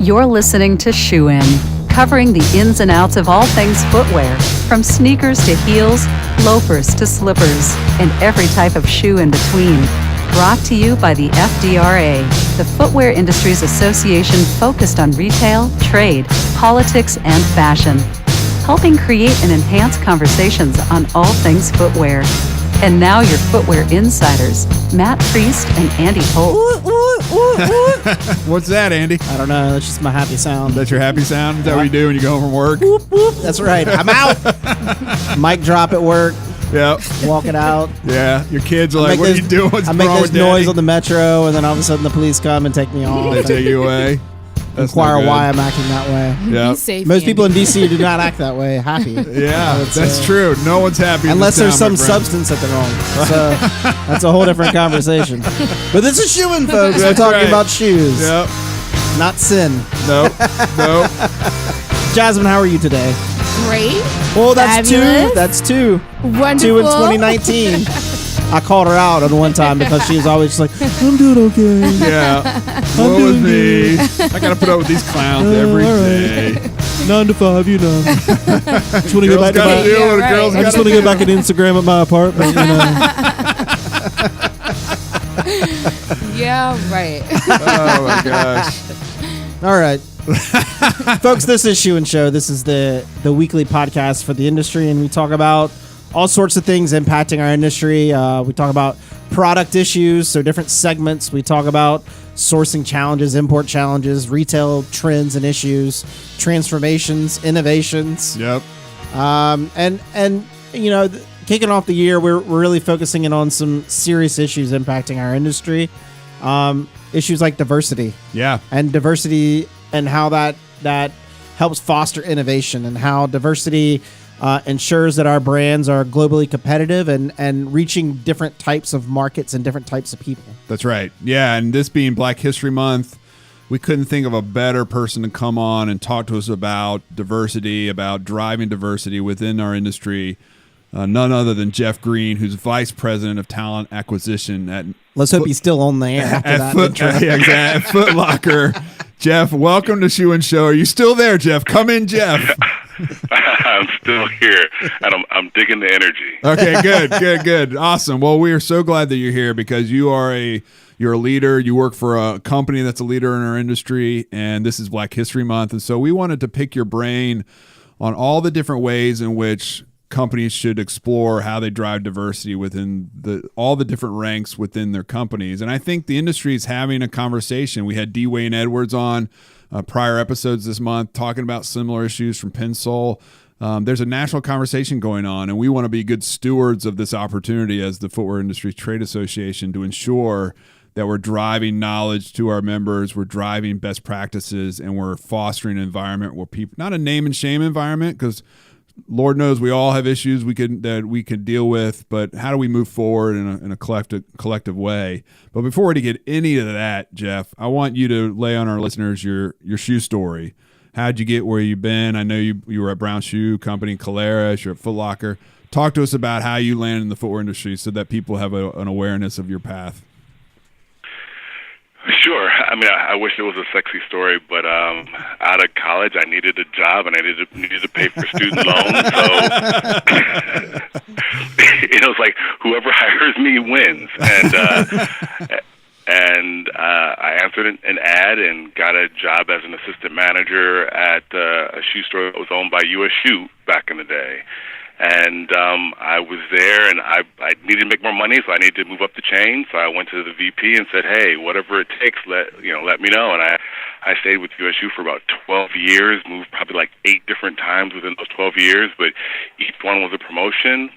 You're listening to Shoe In, covering the ins and outs of all things footwear, from sneakers to heels, loafers to slippers, and every type of shoe in between. Brought to you by the FDRA, the Footwear Industries Association focused on retail, trade, politics, and fashion, helping create and enhance conversations on all things footwear. And now your footwear insiders, Matt Priest and Andy Holt. What's that, Andy? I don't know. That's just my happy sound. That's your happy sound? Is that what you do when you go home from work? Whoop, whoop. That's right. I'm out. Mic drop at work. Yep. Walking out. Yeah. Your kids are like, what are you doing? What's I make wrong this with noise Daddy? on the metro, and then all of a sudden the police come and take me off. They take you away. That's Inquire no why I'm acting that way. Yep. Be safe, Most people in Andy. D.C. do not act that way happy. Yeah, that's true. No one's happy. in Unless this there's town, some my friend. substance that they're on. So that's a whole different conversation. But this is shoeing, folks. We're That's talking right. about shoes, Yep. not sin. Nope. Nope. Jasmine, how are you today? Great. Well, that's Fabulous. two. That's two. Wonderful. 2 in 2019. I called her out on one time because she was always just like, I'm doing okay. Yeah. What was me? I got to put up with these clowns every all right. day. 9 to 5, you know. Just want to Girls go back to gotta my. do what a right. girl's I just gotta want to do. go back on Instagram at my apartment. You know. Yeah, right. Oh, my gosh. All right. Folks, this is Shoe and Show. This is the weekly podcast for the industry, and we talk about all sorts of things impacting our industry. We talk about product issues, so different segments. We talk about sourcing challenges, import challenges, retail trends and issues, transformations, innovations. Yep. And you know, kicking off the year, we're really focusing in on some serious issues impacting our industry. Issues like diversity. Yeah. And diversity and how that helps foster innovation, and how diversity ensures that our brands are globally competitive and reaching different types of markets and different types of people. That's right. Yeah, and this being Black History Month, we couldn't think of a better person to come on and talk to us about diversity, about driving diversity within our industry. None other than Geoff Green, who's Vice President of Talent Acquisition at Let's hope he's still on the air after that intro. yeah, exactly, at Foot Locker. Jeff, welcome to Shoe and Show. Are you still there, Jeff? Come in, Jeff. I'm still here, and I'm digging the energy. Okay, good. Awesome. Well, we are so glad that you're here because you're a leader. You work for a company that's a leader in our industry, and this is Black History Month. And so we wanted to pick your brain on all the different ways in which companies should explore how they drive diversity within all the different ranks within their companies. And I think the industry is having a conversation. We had D. Wayne Edwards on prior episodes this month talking about similar issues from Pensole. There's a national conversation going on, and we want to be good stewards of this opportunity as the Footwear Industry Trade Association to ensure that we're driving knowledge to our members, we're driving best practices, and we're fostering an environment where people, not a name and shame environment, because Lord knows we all have issues that we can deal with, but how do we move forward in a collective way? But before we get any of that, Jeff, I want you to lay on our listeners your shoe story. How'd you get where you've been? I know you were at Brown Shoe Company, Caleres, you're at Foot Locker. Talk to us about how you landed in the footwear industry so that people have an awareness of your path. Sure. I mean, I wish it was a sexy story, but out of college, I needed a job and I needed to pay for student loans. So it was like whoever hires me wins. And I answered an ad and got a job as an assistant manager at a shoe store that was owned by U.S. Shoe back in the day. And I was there, and I needed to make more money, so I needed to move up the chain. So I went to the VP and said, "Hey, whatever it takes, let me know." And I stayed with USU for about 12 years, moved probably like 8 different times within those 12 years, but each one was a promotion.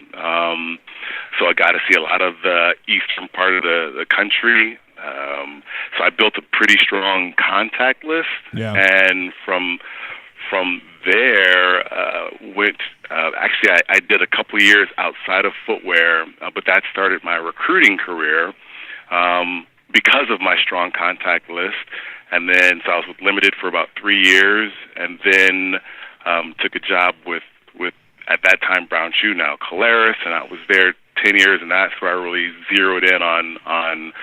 So I got to see a lot of the eastern part of the country. So I built a pretty strong contact list, and from there, actually, I did a couple of years outside of footwear, but that started my recruiting career because of my strong contact list. And then, so I was with Limited for about 3 years, and then took a job with at that time Brown Shoe, now Caleres, and I was there 10 years, and that's where I really zeroed in on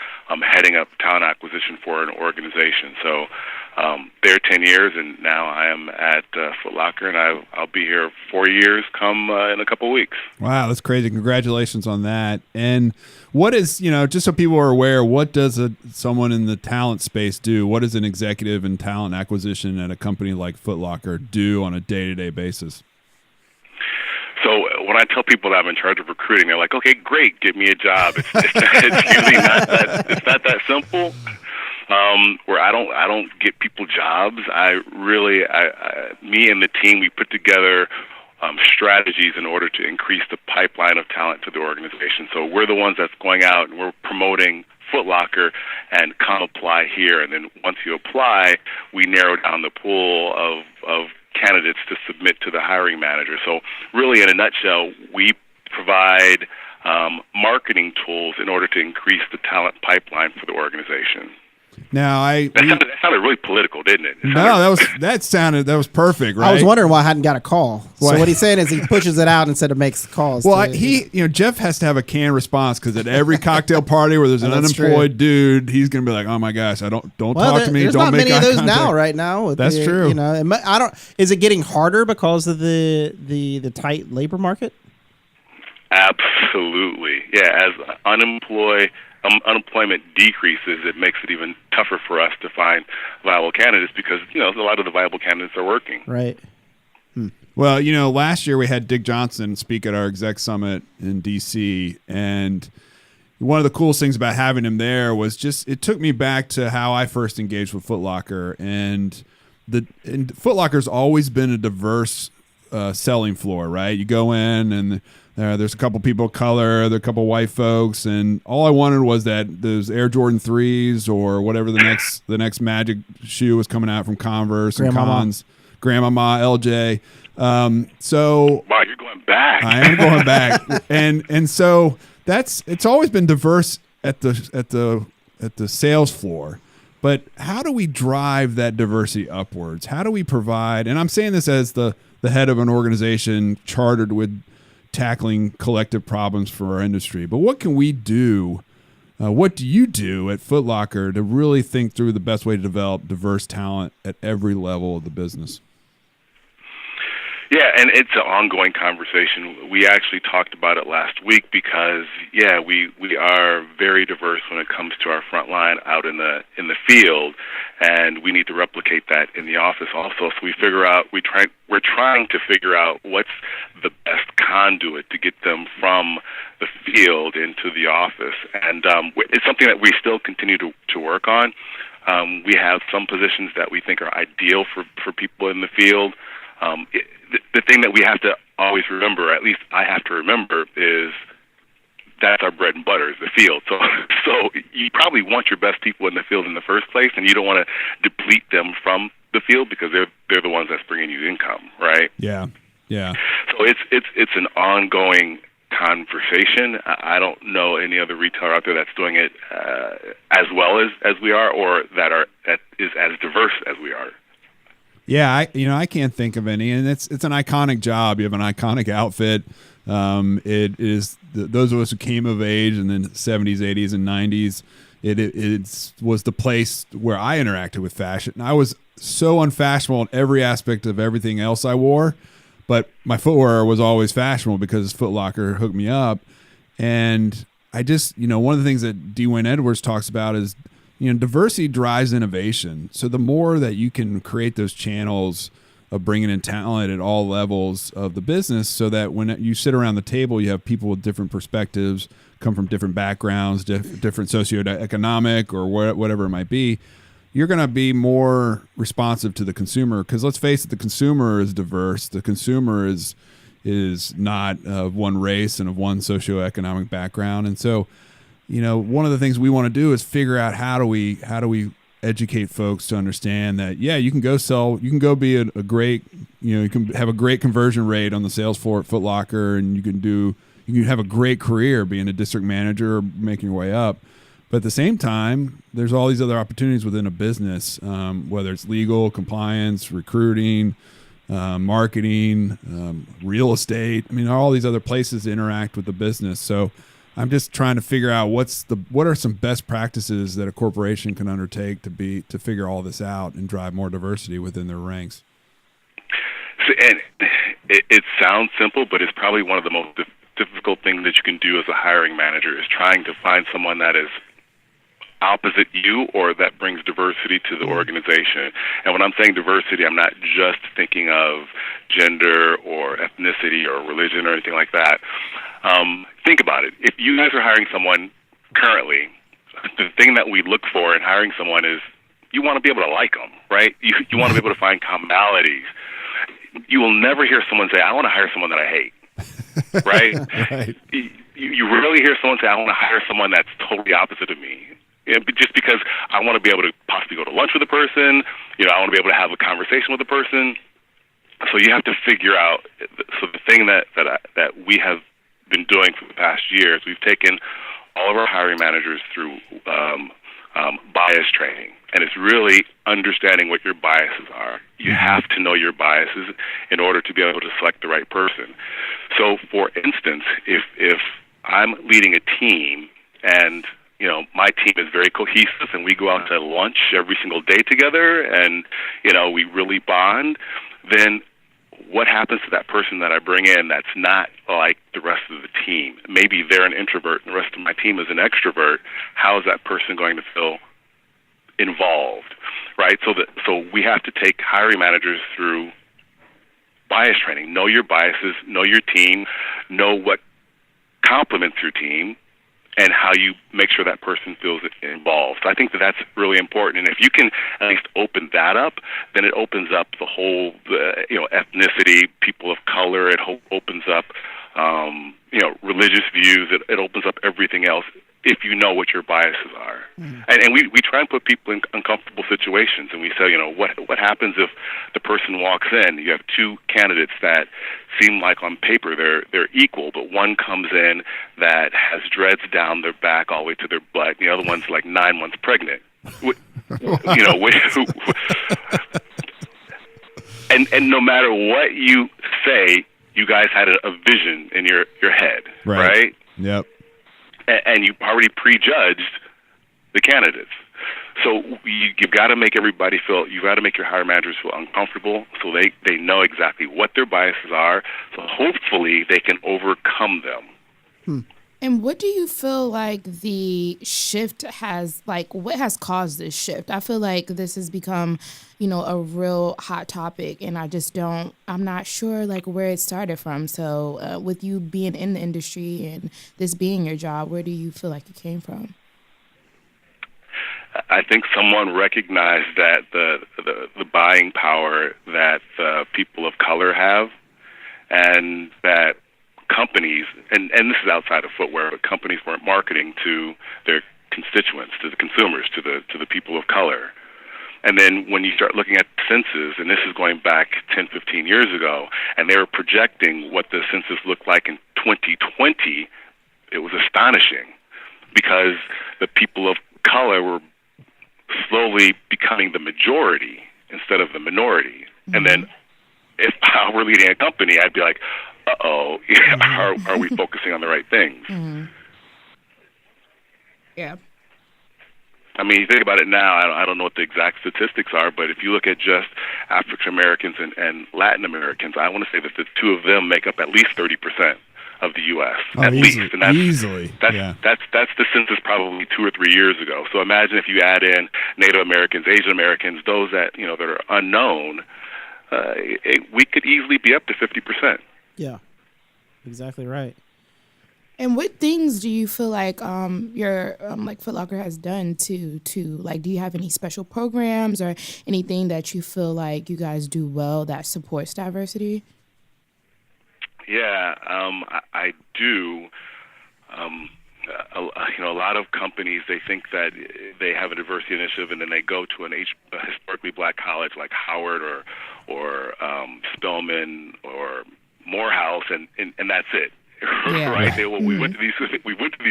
heading up talent acquisition for an organization. So there 10 years, and now I am at Foot Locker, and I'll be here 4 years come in a couple of weeks. Wow, that's crazy. Congratulations on that. And what is, just so people are aware, what does someone in the talent space do? What does an executive in talent acquisition at a company like Foot Locker do on a day-to-day basis? So when I tell people that I'm in charge of recruiting, they're like, "Okay, great, give me a job." It's usually not that simple. Where I don't get people jobs. Me and the team, we put together strategies in order to increase the pipeline of talent to the organization. So we're the ones that's going out and we're promoting Foot Locker and come apply here. And then once you apply, we narrow down the pool of candidates to submit to the hiring manager. So really, in a nutshell, we provide marketing tools in order to increase the talent pipeline for the organization. Now, that sounded really political, didn't it? That was perfect, right? I was wondering why I hadn't got a call. So what he's saying is he pushes it out instead of makes calls. Well, Geoff has to have a canned response because at every cocktail party where there's an unemployed dude, he's going to be like, "Oh my gosh, don't talk to me. There's don't not make many of those contact." right now. That's true. I don't. Is it getting harder because of the tight labor market? Absolutely, yeah. As unemployment decreases, it makes it even tougher for us to find viable candidates because a lot of the viable candidates are working. Right. Well, last year we had Dick Johnson speak at our exec summit in D.C., and one of the coolest things about having him there was just it took me back to how I first engaged with Foot Locker, and Foot Locker's always been a diverse selling floor, right? You go in and there's a couple people of color, there are a couple white folks, and all I wanted was that those Air Jordan 3s or whatever the next Magic shoe was coming out from Converse and Cons, Grandmama, LJ. So wow, you're going back. I am going back, and so it's always been diverse at the sales floor. But how do we drive that diversity upwards? How do we provide? And I'm saying this as the head of an organization chartered with tackling collective problems for our industry. But what can we do? What do you do at Foot Locker to really think through the best way to develop diverse talent at every level of the business? Yeah, and it's an ongoing conversation. We actually talked about it last week because, we are very diverse when it comes to our front line out in the field, and we need to replicate that in the office also. So we're trying to figure out what's the best conduit to get them from the field into the office, and it's something that we still continue to work on. We have some positions that we think are ideal for people in the field. The thing that we have to always remember, at least I have to remember, is that's our bread and butter, is the field. So you probably want your best people in the field in the first place, and you don't want to deplete them from the field because they're the ones that's bringing you income, right? Yeah. So it's an ongoing conversation. I don't know any other retailer out there that's doing it as well as we are, or that is as diverse as we are. Yeah, I can't think of any, and it's an iconic job. You have an iconic outfit. It is those of us who came of age in the 70s, 80s, and 90s. It was the place where I interacted with fashion. I was so unfashionable in every aspect of everything else I wore, but my footwear was always fashionable because Foot Locker hooked me up. And I just, one of the things that Dwayne Edwards talks about is, diversity drives innovation. So the more that you can create those channels of bringing in talent at all levels of the business, so that when you sit around the table, you have people with different perspectives, come from different backgrounds, different socioeconomic or whatever it might be, you're going to be more responsive to the consumer. Because let's face it, the consumer is diverse. The consumer is not of one race and of one socioeconomic background. And so, one of the things we want to do is figure out how do we educate folks to understand that, you can go be a great, you can have a great conversion rate on the sales floor at Foot Locker, and you can have a great career being a district manager or making your way up. But at the same time, there's all these other opportunities within a business, whether it's legal, compliance, recruiting, marketing, real estate. I mean, all these other places to interact with the business. So I'm just trying to figure out what are some best practices that a corporation can undertake to figure all this out and drive more diversity within their ranks. So, and it sounds simple, but it's probably one of the most difficult things that you can do as a hiring manager is trying to find someone that is opposite you or that brings diversity to the organization. And when I'm saying diversity, I'm not just thinking of gender or ethnicity or religion or anything like that. Think about it. If you guys are hiring someone currently, the thing that we look for in hiring someone is you want to be able to like them, right? You want to be able to find commonalities. You will never hear someone say, I want to hire someone that I hate, right? Right. You rarely hear someone say, I want to hire someone that's totally opposite of me. Just because I want to be able to possibly go to lunch with a person, I want to be able to have a conversation with a person. So you have to figure out. So the thing that we have been doing for the past year is we've taken all of our hiring managers through bias training, and it's really understanding what your biases are. You have to know your biases in order to be able to select the right person. So, for instance, if I'm leading a team and my team is very cohesive and we go out to lunch every single day together and, we really bond, then what happens to that person that I bring in that's not like the rest of the team? Maybe they're an introvert and the rest of my team is an extrovert. How is that person going to feel involved, right? So we have to take hiring managers through bias training. Know your biases, know your team, know what complements your team, and how you make sure that person feels involved. So I think that's really important. And if you can at least open that up, then it opens up the whole, ethnicity, people of color. It opens up, religious views. It opens up everything else if you know what your biases are. Mm-hmm. And we try and put people in uncomfortable situations, and we say, what happens if the person walks in? You have two candidates that seem like on paper they're equal, but one comes in that has dreads down their back all the way to their butt, and the other one's like 9 months pregnant. And no matter what you say, you guys had a vision in your head, right? Yep. And you already prejudged the candidates. So you've got to make everybody you've got to make your hiring managers feel uncomfortable so they know exactly what their biases are, so hopefully they can overcome them. And what do you feel like the shift what has caused this shift? I feel like this has become, a real hot topic, and I'm not sure where it started from. So with you being in the industry and this being your job, where do you feel like it came from? I think someone recognized that the buying power that people of color have, and that companies, and this is outside of footwear, but companies weren't marketing to their constituents, to the consumers, to the people of color. And then when you start looking at census, and this is going back 10, 15 years ago, and they were projecting what the census looked like in 2020, it was astonishing because the people of color were slowly becoming the majority instead of the minority. Mm-hmm. And then if I were leading a company, I'd be like, uh-oh, are we focusing on the right things? Mm-hmm. Yeah. I mean, you think about it now, I don't know what the exact statistics are, but if you look at just African Americans and Latin Americans, I want to say that the two of them make up at least 30% of the U.S. At least. And that's, easily. That's the census probably 2 or 3 years ago. So imagine if you add in Native Americans, Asian Americans, those that that are unknown, we could easily be up to 50%. Yeah, exactly right. And what things do you feel like your Foot Locker has done to do you have any special programs or anything that you feel like you guys do well that supports diversity? Yeah, I do. A lot of companies, they think that they have a diversity initiative, and then they go to a historically black college like Howard or Spelman or Morehouse, and that's it. Yeah. Right? We went to these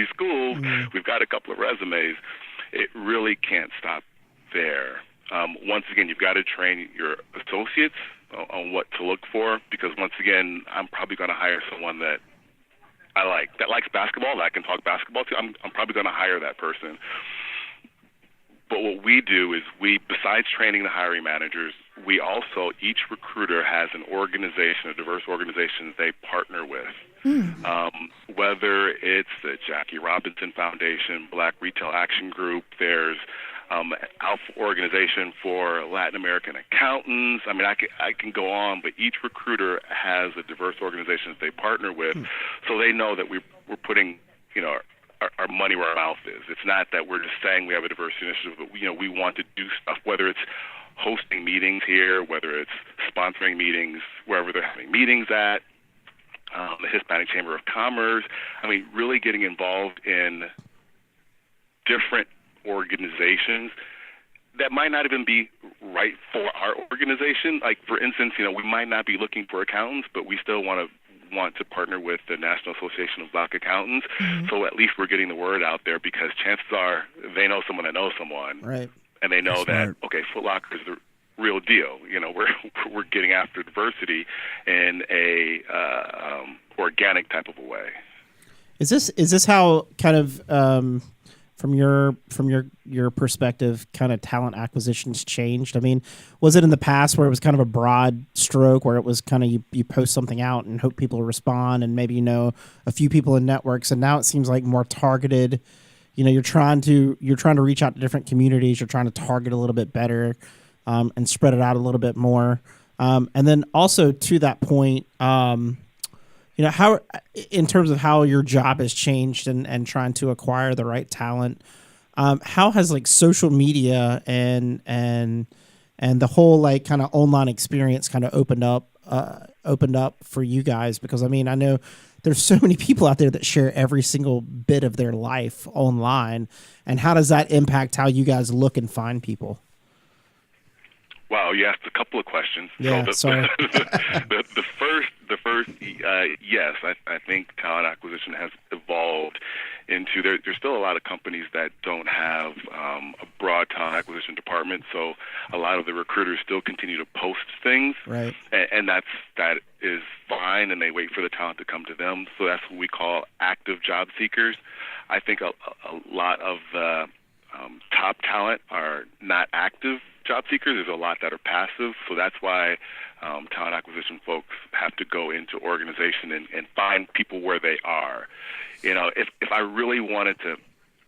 schools. Mm-hmm. We've got a couple of resumes. It really can't stop there. Once again, you've got to train your associates on what to look for, because once again, I'm probably going to hire someone that I like, that likes basketball, that I can talk basketball to, I'm probably going to hire that person. But what we do is besides training the hiring managers, we also, each recruiter has an organization, a diverse organization that they partner with. Whether it's the Jackie Robinson Foundation, Black Retail Action Group, there's Alpha Organization for Latin American Accountants. I mean, I can go on, but each recruiter has a diverse organization that they partner with, so they know that we're putting, our money where our mouth is. It's not that we're just saying we have a diversity initiative, but we want to do stuff, whether it's hosting meetings here, whether it's sponsoring meetings wherever they're having meetings at, the Hispanic Chamber of Commerce. I mean, really getting involved in different organizations that might not even be right for our organization. Like, for instance, we might not be looking for accountants, but we still want to partner with the National Association of Black Accountants. So at least we're getting the word out there, because chances are they know someone that knows someone. Right. And they know that, okay, Foot Locker is the real deal. We're getting after diversity in a organic type of a way. Is this how kind of from your perspective, kind of talent acquisitions changed? I mean, was it in the past where it was kind of a broad stroke, where it was kind of you post something out and hope people respond, and maybe a few people in networks, and now it seems like more targeted. You're trying to reach out to different communities. You're trying to target a little bit better, and spread it out a little bit more. And then also to that point, how, in terms of how your job has changed and trying to acquire the right talent, how has like social media and the whole like kind of online experience kind of opened up for you guys? Because I mean, I know there's so many people out there that share every single bit of their life online, and how does that impact how you guys look and find people? Wow, you asked a couple of questions. Yeah, so sorry. the first, yes, I think talent acquisition has evolved into there's still a lot of companies that don't have a broad talent acquisition department, so a lot of the recruiters still continue to post things, right? And that is fine, and they wait for the talent to come to them. So that's what we call active job seekers. I think a lot of the top talent are not active job seekers. There's a lot that are passive, so that's why talent acquisition folks have to go into organization and find people where they are. If I really wanted to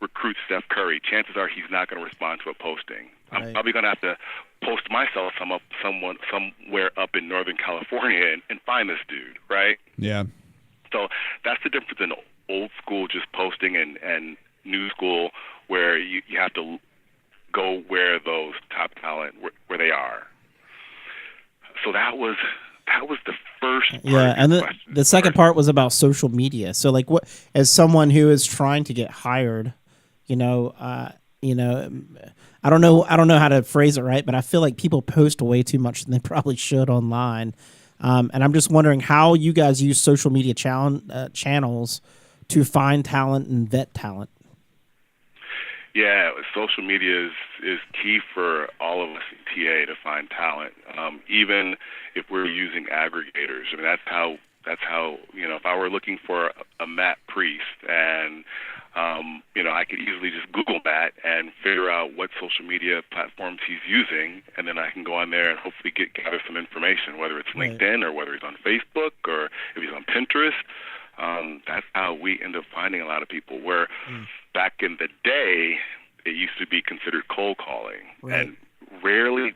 recruit Steph Curry, chances are he's not going to respond to a posting. Right. I'm probably going to have to post myself somewhere up in Northern California and find this dude, right? Yeah. So that's the difference in old school just posting and new school, where you have to go where those top talent where they are. So that was the first part. Yeah, and the second part was about social media. So like, what, as someone who is trying to get hired, I don't know how to phrase it right, but I feel like people post way too much than they probably should online. And I'm just wondering how you guys use social media channels to find talent and vet talent. Yeah, social media is key for all of us in TA to find talent. Even if we're using aggregators, I mean that's how if I were looking for a Matt Priest, and I could easily just Google Matt and figure out what social media platforms he's using, and then I can go on there and hopefully gather some information, whether it's LinkedIn or whether he's on Facebook or if he's on Pinterest. That's how we end up finding a lot of people, where back in the day, it used to be considered cold calling. Right. And rarely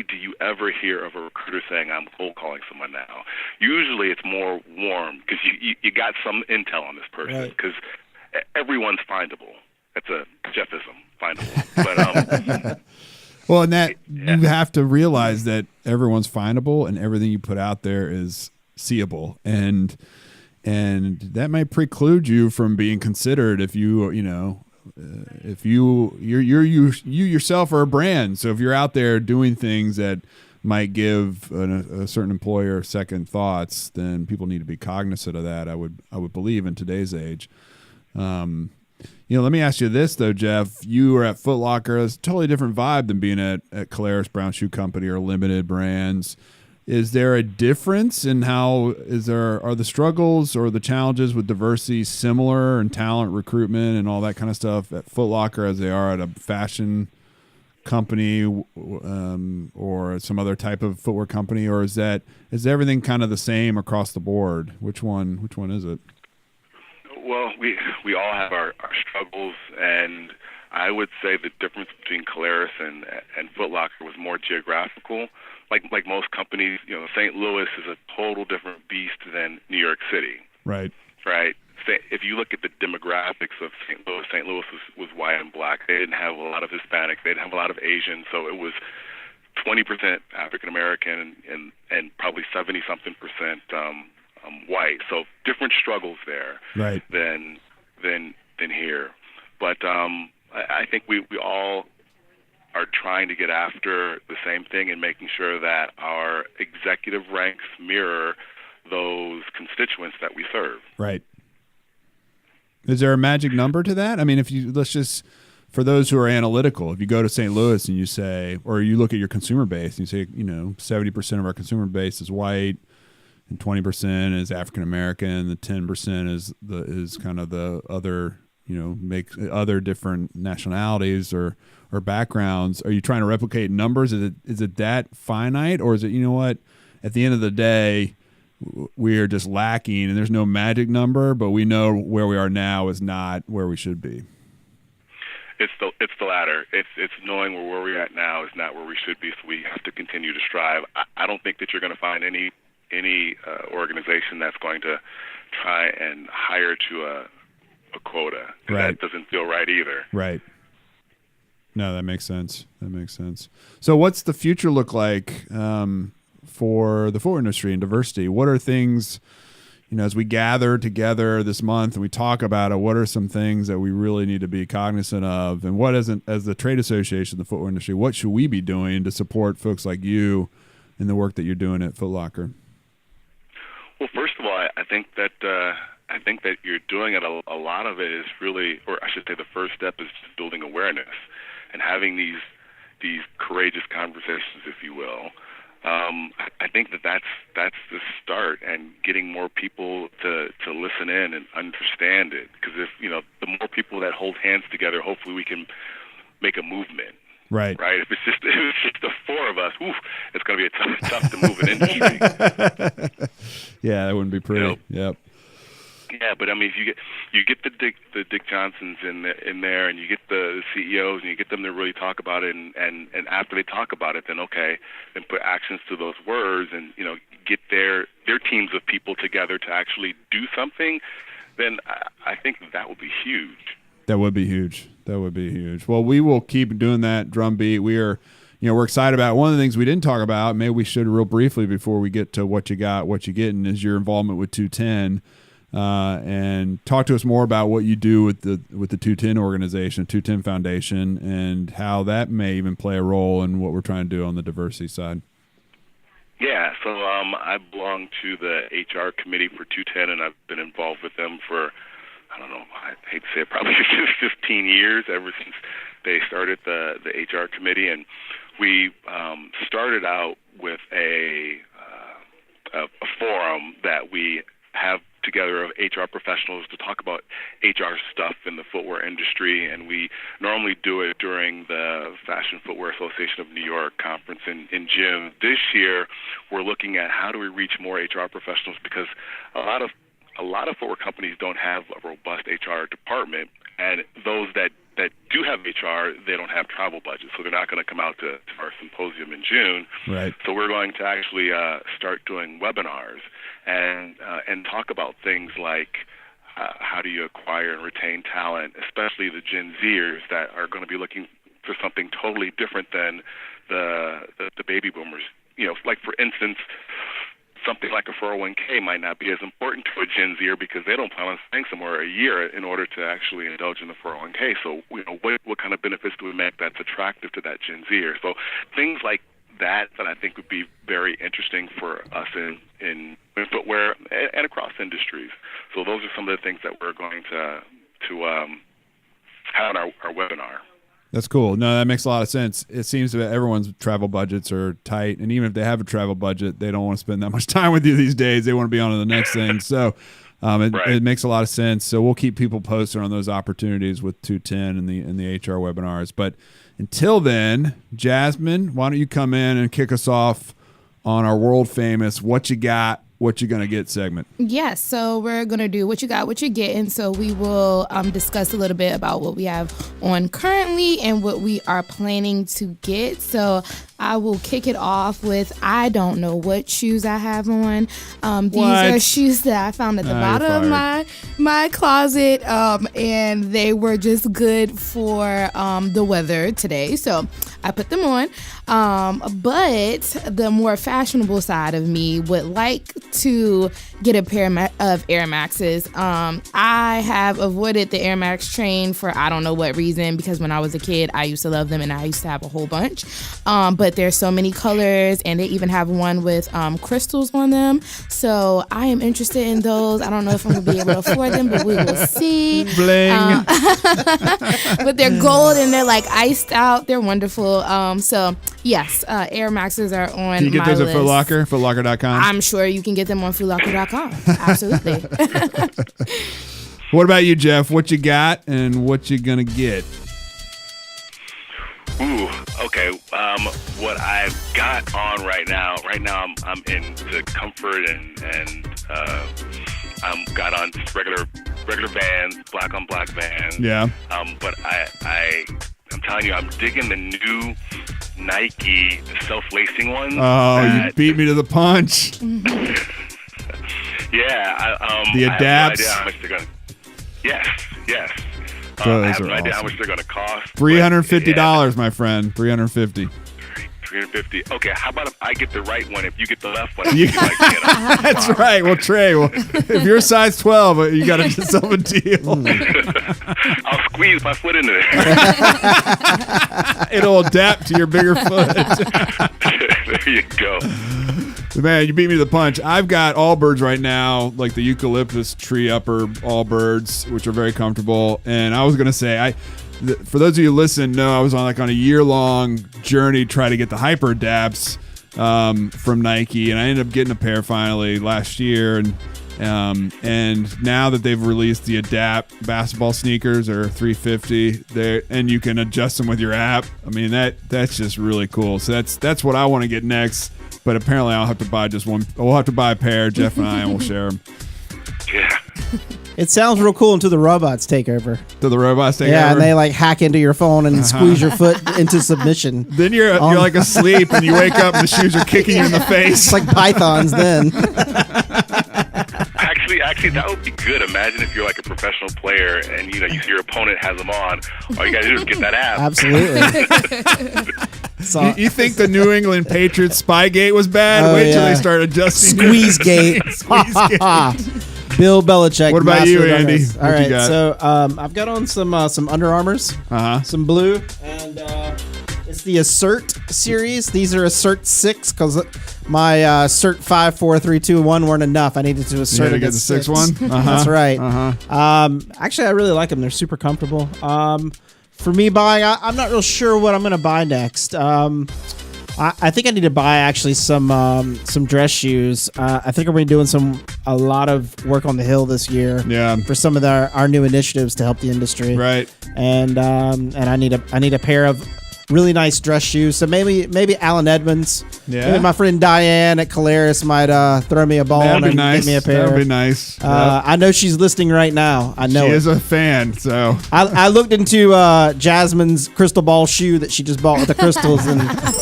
do you ever hear of a recruiter saying, I'm cold calling someone now. Usually it's more warm, because you got some intel on this person, because everyone's findable. That's a Jeffism, findable. But well, and that you have to realize that everyone's findable, and everything you put out there is seeable, and that might preclude you from being considered if you yourself are a brand. So if you're out there doing things that might give a certain employer second thoughts, then people need to be cognizant of that. I would believe in today's age. Let me ask you this though, Geoff. You were at Foot Locker. It's a totally different vibe than being at Caleres Brown Shoe Company or Limited Brands. Is there a difference in are the struggles or the challenges with diversity similar in talent recruitment and all that kind of stuff at Foot Locker as they are at a fashion company or some other type of footwear company, or is everything kind of the same across the board? Which one is it? Well, we all have our struggles, and I would say the difference between Caleres and Foot Locker was more geographical. Like most companies, St. Louis is a total different beast than New York City. Right. Right. If you look at the demographics of St. Louis was white and black. They didn't have a lot of Hispanic. They didn't have a lot of Asian. So it was 20% African American and probably 70-something% white. So different struggles there. Right. than here. But I think we all are trying to get after the same thing and making sure that our executive ranks mirror those constituents that we serve. Right. Is there a magic number to that? I mean, for those who are analytical, if you go to St. Louis and you say, or you look at your consumer base and you say, 70% of our consumer base is white and 20% is African American, the 10% is kind of the other, make other different nationalities or backgrounds. Are you trying to replicate numbers? Is it that finite, or is it, at the end of the day, we are just lacking and there's no magic number, but we know where we are now is not where we should be? It's the latter. It's knowing where we're at now is not where we should be, so we have to continue to strive. I don't think that you're going to find any organization that's going to try and hire to a quota. Right. That doesn't feel right either. Right. No, that makes sense. So what's the future look like for the footwear industry and diversity? What are things, as we gather together this month and we talk about it, what are some things that we really need to be cognizant of? And what as the trade association of the footwear industry, what should we be doing to support folks like you in the work that you're doing at Foot Locker? Well, first of all, I think that you're doing it. A lot of it is really, or I should say, the first step is just building awareness and having these courageous conversations, if you will. I think that's the start, and getting more people to listen in and understand it. Because if the more people that hold hands together, hopefully we can make a movement. Right. Right. If it's just the four of us, it's going to be tough to move an industry. Yeah, that wouldn't be pretty. Yep. Yeah, but I mean, if you get the Dick Johnsons in there, and you get the CEOs, and you get them to really talk about it, and after they talk about it, then put actions to those words, and get their teams of people together to actually do something, then I think that would be huge. That would be huge. Well, we will keep doing that drumbeat. We're excited about it. One of the things we didn't talk about, maybe we should real briefly before we get to what you got, what you're getting, is your involvement with 210. And talk to us more about what you do with the 210 organization, 210 Foundation, and how that may even play a role in what we're trying to do on the diversity side. Yeah, so I belong to the HR committee for 210, and I've been involved with them for, I don't know, I hate to say it, probably 15 years, ever since they started the HR committee. And we started out with a forum that we have together of HR professionals to talk about HR stuff in the footwear industry, and we normally do it during the Fashion Footwear Association of New York conference in June. This year, we're looking at how do we reach more HR professionals, because a lot of footwear companies don't have a robust HR department, and those that do have HR, they don't have travel budgets, so they're not going to come out to our symposium in June. Right. So we're going to actually start doing webinars and talk about things like how do you acquire and retain talent, especially the Gen Zers that are going to be looking for something totally different than the baby boomers. Like for instance, something like a 401k might not be as important to a Gen Zer because they don't plan on staying somewhere a year in order to actually indulge in the 401k. So, what kind of benefits do we make that's attractive to that Gen Zer? So things like that I think would be very interesting for us in footwear and across industries. So those are some of the things that we're going to have on our webinar. That's cool. No, that makes a lot of sense. It seems that everyone's travel budgets are tight, and even if they have a travel budget, they don't want to spend that much time with you these days. They want to be on to the next thing. So it makes a lot of sense. So we'll keep people posted on those opportunities with 210 and the HR webinars. But until then, Jasmine, why don't you come in and kick us off on our world famous "What You Got, What You Gonna Get" segment? Yes, so we're going to do what you got, what you're getting. So we will discuss a little bit about what we have on currently and what we are planning to get. So I will kick it off with, I don't know what shoes I have on. These are shoes that I found at the bottom of my closet, and they were just good for the weather today. So I put them on. But the more fashionable side of me would like to get a pair of Air Maxes. I have avoided the Air Max train for I don't know what reason, because when I was a kid, I used to love them and I used to have a whole bunch. But there's so many colors, and they even have one with crystals on them. So I am interested in those. I don't know if I'm going to be able to afford them, but we will see. Bling. But they're gold and they're like iced out. They're wonderful. So yes, Air Maxes are on my list. Can you get those at Foot Locker? Footlocker.com? I'm sure you can get them on footlocker.com. Absolutely. What about you, Geoff? What you got and what you gonna get? Ooh, okay. What I've got on right now I'm into comfort and I'm got on just regular Vans, black on black Vans. Yeah. But I'm telling you, I'm digging the new Nike self-lacing ones. Oh, you beat me to the punch. Yeah. The Adapts. I have no idea how much they're gonna. Yes. I have no idea how much they're going to cost. $350, my friend. $350. $350. Okay, how about if I get the right one? If you get the left one, That's right. Well, Trey, if you're size 12, you got to get yourself a deal. I'll squeeze my foot into there. It'll adapt to your bigger foot. There you go. Man, you beat me to the punch. I've got Allbirds right now, like the eucalyptus tree upper Allbirds, which are very comfortable. And I was going to say, for those of you who listen, know I was on a year-long journey to try to get the Hyper Adapts from Nike, and I ended up getting a pair finally last year. And now that they've released the Adapt basketball sneakers, are $350 and you can adjust them with your app. I mean, that's just really cool. So that's what I want to get next. But apparently I'll have to buy just one. We'll have to buy a pair, Geoff and I, and we'll share them. Yeah. It sounds real cool until the robots take over. Do the robots take over? Yeah, and they like hack into your phone and squeeze your foot into submission. Then you're like asleep and you wake up and the shoes are kicking you in the face. It's like pythons then. Actually, that would be good. Imagine if you're like a professional player and you see your opponent has them on. All you got to do is get that app. Absolutely. So, you think the New England Patriots Spygate was bad? Wait till they start adjusting. Squeezegate. Bill Belichick. What about you, Andy? All right, so I've got on some Under Armours, some blue, and it's the Assert series. These are Assert 6 because my Assert 5, 4, 3, 2, 1 weren't enough. I needed to assert to get the 6 one. That's right. Actually, I really like them. They're super comfortable. For me buying, I'm not real sure what I'm going to buy next. I think I need to buy actually some dress shoes. I think I'm going to be doing a lot of work on the Hill this year. Yeah. For some of our new initiatives to help the industry. Right. And I need a pair of really nice dress shoes. So maybe Alan Edmonds. Yeah. Maybe my friend Diane at Caleres might throw me a bone and get me a pair. That'd be nice. I know she's listening right now. I know she is a fan. So I looked into Jasmine's crystal ball shoe that she just bought with the crystals and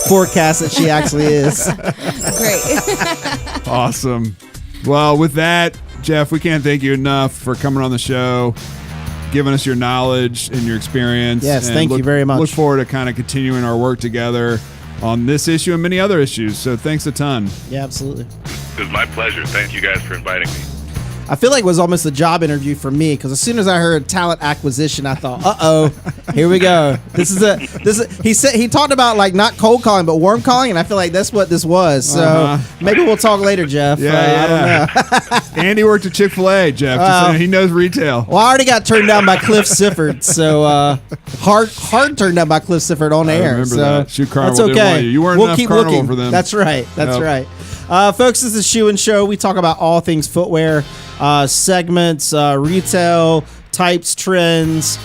forecast that she actually is. Great. Awesome. Well, with that, Geoff, we can't thank you enough for coming on the show, giving us your knowledge and your experience. Yes, thank you very much. Look forward to kind of continuing our work together on this issue and many other issues. So thanks a ton. Yeah, absolutely. It was my pleasure. Thank you guys for inviting me. I feel like it was almost a job interview for me, because as soon as I heard talent acquisition, I thought, uh-oh, here we go. He talked about like not cold calling, but warm calling, and I feel like that's what this was. So maybe we'll talk later, Geoff. I don't know. Andy worked at Chick-fil-A, Geoff. Just saying, he knows retail. Well, I already got turned down by Cliff Sifford, so hard turned down by Cliff Sifford on air. Remember So that. Shoe Carnival that's didn't okay. want you. You weren't we'll enough keep Carnival looking for them. That's right. That's right. Folks, this is Shoe and Show. We talk about all things footwear, segments, retail, types, trends.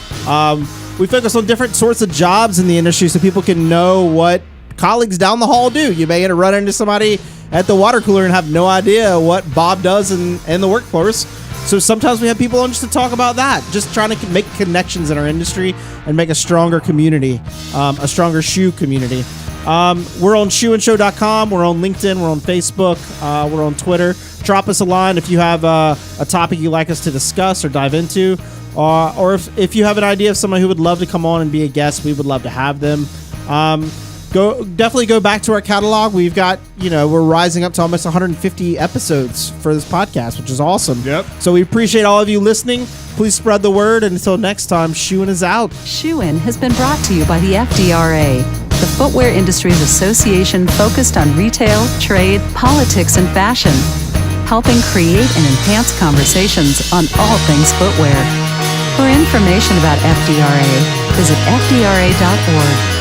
We focus on different sorts of jobs in the industry so people can know what colleagues down the hall do. You may run into somebody at the water cooler and have no idea what Bob does in the workforce. So sometimes we have people on just to talk about that, just trying to make connections in our industry and make a stronger community, a stronger shoe community. We're on shoeandshow.com. We're on LinkedIn. We're on Facebook. We're on Twitter. Drop us a line if you have a topic you'd like us to discuss or dive into. Or if you have an idea of someone who would love to come on and be a guest, we would love to have them. Definitely go back to our catalog. We've got, we're rising up to almost 150 episodes for this podcast, which is awesome. Yep. So we appreciate all of you listening. Please spread the word. And until next time, Shoein is out. Shoein has been brought to you by the FDRA, the Footwear Industries Association focused on retail, trade, politics, and fashion, helping create and enhance conversations on all things footwear. For information about FDRA, visit fdra.org.